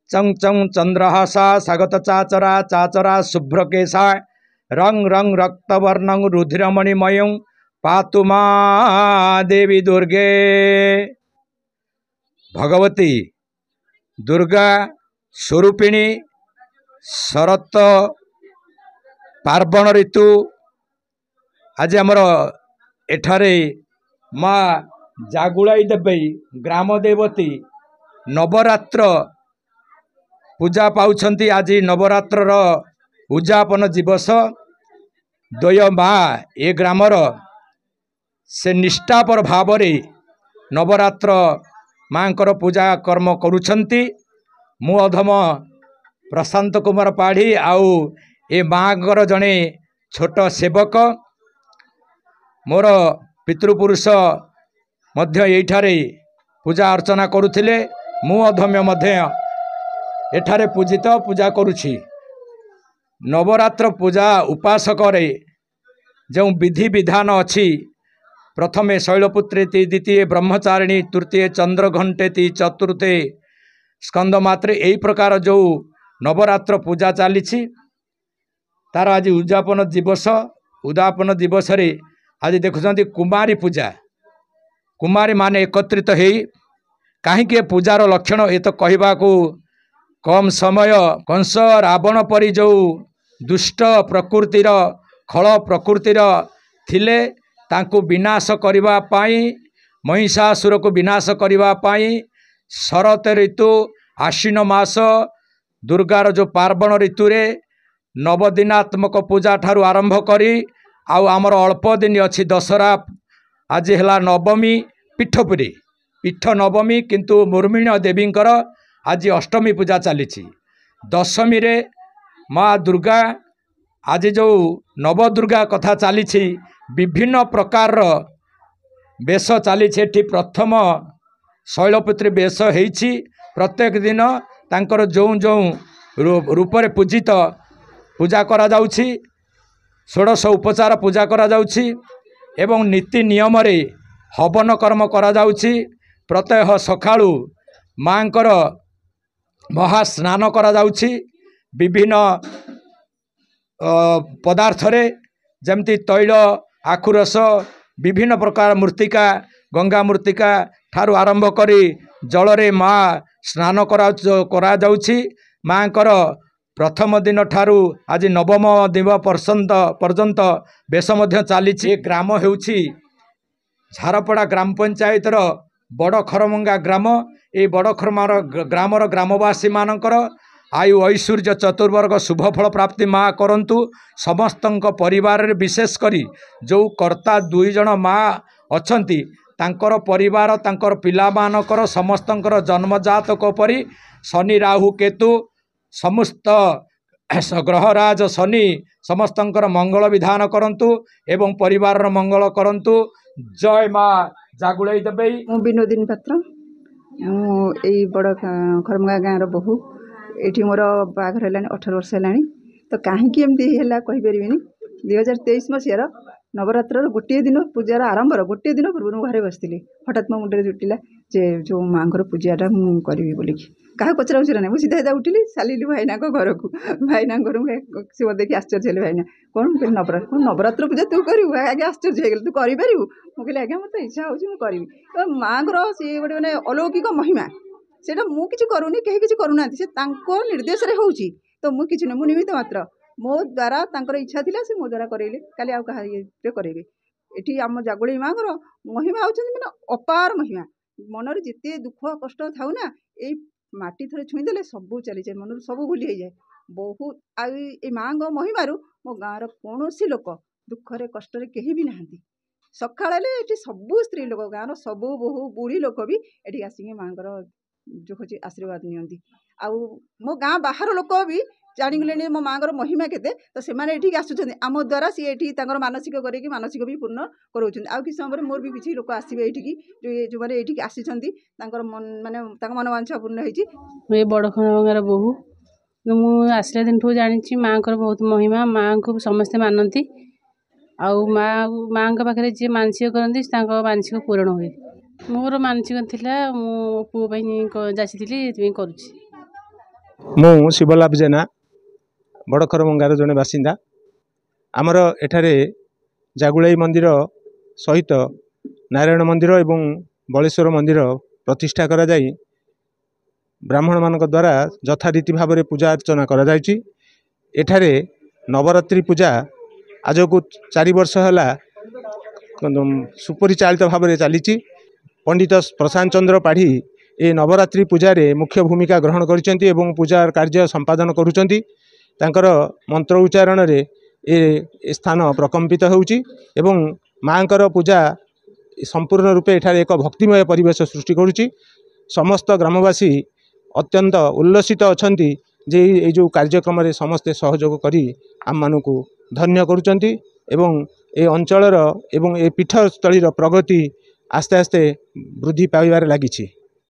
चंग चंग चंद्रहासा स्वागत चाचरा चाचरा शुभ्रकेशा रंग रंग रक्तवर्णं रुधिरमणिमयं पातु मा देवी दुर्गे। भगवती दुर्गा स्वरूपिणी शरत पार्वण ऋतु आज आमर एठारे माँ जागुलाई देवी ग्राम देवती नवरात्र पूजा पाउछंती। आज नवरात्र उद्यापन दिवस द्वय माँ ए ग्रामर से निष्ठापर भाव नवरात्र माँकर पूजा कर्म करुछंती। मु अधम प्रशांत कुमार पाढ़ी आउ ए माँकर जड़े छोट सेवक मोर पितृपुरुष मध्य एठारे पूजा अर्चना करुथिले। मु अधम्य मध्य एठारे पूजित पूजा करुछि। नवरात्र पूजा उपासक जो विधि विधान अच्छी प्रथमे शैलपुत्रेति द्वितीय ब्रह्मचारिणी तृतीय चंद्रघंटेति चतुर्थे स्कंदमात्रे यही प्रकार जो नवरात्र पूजा चली तार आज उद्यापन दिवस रे आज देखुं कुमारी पूजा कुमारी माने एकत्रित हो कहीं पूजार लक्षण ये तो कहवा को कम समय कंस रावण परी जो दुष्ट प्रकृतिर खल प्रकृतिर थिले तांको विनाश करिबा पाई महिषासुर को विनाश करिबा पाई शरत ऋतु आश्विन मास दुर्गार जो पार्वण ऋतु रे नवदिनात्मक पूजा ठारू आरंभ करी आउ आमर अल्प दिन अच्छी दशहरा आज है नवमी पीठपुरी पीठ नवमी किंतु मुर्मिण देवींकर आज अष्टमी पूजा चली। दशमी रे माँ दुर्गा आज जो नवदुर्गा कथा चली विभिन्न प्रकार बेश चली। प्रथम शैलपुत्री बेश होइछि। प्रत्येक दिन तांकर जो जो रूप रे पूजित पूजा करा जाउछि। षोडश उपचार पूजा करा जाउछि एवं नीति नियम रे हवन कर्म करा जाउछि। प्रत्यह सकाळु मांकर महास्नान करा जाउछि। विभिन्न पदार्थ रे जमती तैल आखुरस विभिन्न प्रकार मूर्तिका गंगा मूर्तिका ठारू आरंभ करी जल रे माँ स्नान करा जाउछि। मांकर प्रथम दिन ठारू आज नवम दिन पर्यंत बेश मध्य चली। ग्राम हेउछि झारपड़ा ग्राम पंचायत बड़ खरमंगा ग्राम। ये बड़ खरमार ग्रामर ग्रामवासी मानकर आयु ऐश्वर्य चतुर्वर्ग शुभफल प्राप्ति माँ करंतु। समस्त परिवार रे विशेष करी जो कर्ता दुई जन माँ अछंती तांकर परिवार तांकर पिला मानकर समस्तंकर जन्मजातक परी शनि राहु केतु समस्त ग्रहराज शनि समस्तंकर मंगल विधान करंतु एवं परिवार मंगल करंतु। जय माँ जागुलाई देबे। मु विनोदिनी पात्र मु बड़ खरमगा गाँव बहु ये मोर बाघर है 18 वर्ष है तो कहीं है कहीपरि 2023 मसीहार नवरात्र गोटे दिन पूजार आरंभर गोटे दिन पूर्व घरे बसती हठात मो मुंडे जुटिला जे जो माँ पूजाटा मुझे करी बोलिक क्या पचरा उचरा ना सीधा सीधा उठिली साली भाईना घर को भाईना घर सी मत देखिए आश्चर्य है भाईना कौन कहली नवरात्र पूजा तू करू आगे आश्चर्य हो तू करू मुझे आज्ञा मत इच्छा होगी माँ सी गोटे मैंने अलौकिक महिमा से मुझे करूनी कहीं किसी करूना से निर्देश होची तो मुझे किसी नहीं निमित्त मात्र मो द्वारा इच्छा थी से मो द्वारा करेले काली आउ कहा करेंगे ये आम जागुड़ी माँ महिमा होती मैंने अपार महिमा मन में जिते दुख कष्ट थाउ ना ये माटी थरे छुईदे सबू चली जाए मन सब भूली जाए बहुत आई माँ महिमार मो गाँव कौन लोक दुखरे कष्ट कहीं भी नहांती सकाଳେ ये सबू स्त्री लोक गाँव सबू बहु बुढ़ी लोक भी ये आसिक माँ जो हूँ आशीर्वाद नियंती आउ मो गाँ बाहर लोक भी जाणिगले मो माँ महिमा केते तो से मैंने आसुच्च आम द्वारा सी ये मानसिक करके मानसिक भी पूर्ण कराउछन आउ कि समय मोर भी किसी लोक आसबे ये जो ये जो मैंने ये आसी माने मनोवांछा पूर्ण होती। ये बड़ खरमगार बहु मुझे आसला दिन ठू जानी माँ बहुत महिमा माँ को समस्ते मानती आउ माँ पाखे जी मानसिक करती मानसिक पूरण हुए। मोर मानसिक थिला मो पुओ जाची करुच्ची ମୁଁ ଶିବଲାଭ जेना बड़खरमंगार जड़े बासिंदा आमर एठारे जागुलाई मंदिर सहित नारायण मंदिर एवं बलेश्वर मंदिर प्रतिष्ठा करा जाई ब्राह्मण मान द्वारा यथारीति भाव में पूजा अर्चना करा जायछि। एठारे नवरात्रि पूजा आज को 4 वर्ष है सुपरिचालित भाव में चली। पंडित प्रशांत चंद्र पाढ़ी ए नवरात्रि पूजा रे मुख्य भूमिका ग्रहण करिसेंती एवं पूजा कार्य संपादन करुचंती। तांकर मंत्र उच्चारण रे ए स्थान प्रकम्पित होउची एवं मांकर पूजा संपूर्ण रूपे एठारे एक भक्तिमय परिवेश सृष्टि करुची। समस्त ग्रामवासी अत्यंत उल्लसित अछंती जे ए जो कार्यक्रम रे समस्ते सहयोग करी आम मानकु धन्य करुचंती एवं ए अंचलर एवं ए पीठस्थलीर प्रगति आस्ते आस्ते वृद्धि पाइबार लागिछि।